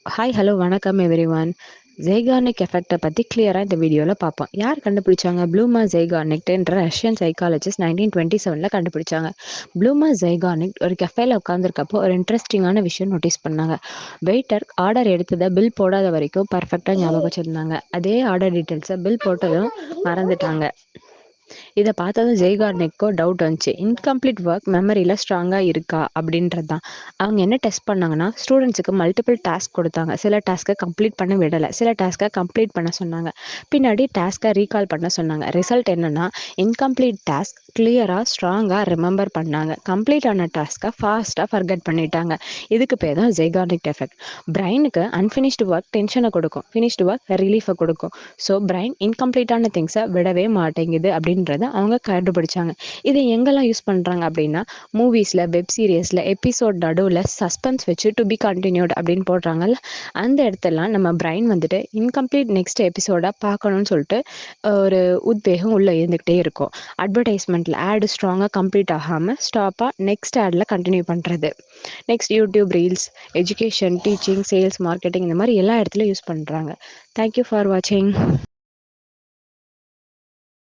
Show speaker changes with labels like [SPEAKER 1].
[SPEAKER 1] Hi hello வணக்கம் everyone. ஜெய்கார்னிக் எஃபெக்ட்டை பற்றி கிளியராக இந்த வீடியோவில் பார்ப்போம். யார் கண்டுபிடிச்சாங்க? ப்ளூமா ஜெய்கார்னிக்ன்ற ரஷ்யன் சைக்காலஜிஸ்ட் 1927 கண்டுபிடிச்சாங்க. ப்ளூமா ஜெய்கார்னிக் ஒரு கெஃபேல உட்காந்துருக்கப்போ ஒரு இன்ட்ரெஸ்டிங்கான விஷயம் நோட்டீஸ் பண்ணாங்க. வெயிட்டர் ஆர்டர் எடுத்ததை பில் போடாத வரைக்கும் பர்ஃபெக்டாக ஞாபகம் வச்சுருந்தாங்க. அதே ஆர்டர் டீட்டெயில்ஸை பில் போட்டதும் மறந்துட்டாங்க. இதை பார்த்ததும் ஜெய்கார்னிக்கோ டவுட் வந்துச்சு. இன்கம்ப்ளீட் ஒர்க் மெமரியில் ஸ்ட்ராங்காக இருக்கா அப்படின்றது தான். அவங்க என்ன டெஸ்ட் பண்ணாங்கன்னா, ஸ்டூடெண்ட்ஸுக்கு மல்டிபிள் டாஸ்க் கொடுத்தாங்க. சில டாஸ்க்கை கம்ப்ளீட் பண்ண விடலை, சில டாஸ்க்கை கம்ப்ளீட் பண்ண சொன்னாங்க. பின்னாடி டாஸ்க்கை ரீகால் பண்ண சொன்னாங்க. ரிசல்ட் என்னன்னா, இன்கம்ப்ளீட் டாஸ்க் கிளியராக ஸ்ட்ராங்காக ரிமெம்பர் பண்ணாங்க. கம்ப்ளீட் ஆன டாஸ்க்கை ஃபாஸ்ட்டாக ஃபர்கெட் பண்ணிட்டாங்க. இதுக்கு பேர் தான் ஜெய்கார்னிக் எஃபெக்ட். பிரைனுக்கு அன்ஃபினிஷ்டு ஒர்க் டென்ஷனை கொடுக்கும், ஃபினிஷ்டு ஒர்க் ரிலீஃபை கொடுக்கும். ஸோ பிரைன் இன்கம்ப்ளீட்டான திங்ஸை விடவே மாட்டேங்குது அப்படின்றத அவங்க கண்டுபிடிச்சாங்க. இதை எங்கெல்லாம் யூஸ் பண்ணுறாங்க அப்படின்னா, மூவிஸில், வெப் சீரியஸில் எபிசோட் நடுவில் சஸ்பென்ஸ் வச்சு டு பி கண்டினியூட் அப்படின்னு போடுறாங்கல்ல, அந்த இடத்துலலாம் நம்ம பிரைன் வந்துட்டு இன்கம்ப்ளீட் நெக்ஸ்ட் எபிசோடாக பார்க்கணும்னு சொல்லிட்டு ஒரு உத்வேகம் உள்ளே இருந்துக்கிட்டே இருக்கும். அட்வர்டைஸ்மெண்ட்டில் ஆடு ஸ்ட்ராங்காக கம்ப்ளீட் ஆகாமல் ஸ்டாப்பாக நெக்ஸ்ட் ஆடில் கண்டினியூ பண்ணுறது. Next YouTube reels, education, teaching, sales, marketing இந்த மாதிரி எல்லா இடத்துலையும் யூஸ் பண்ணுறாங்க. தேங்க்யூ ஃபார் வாட்சிங்.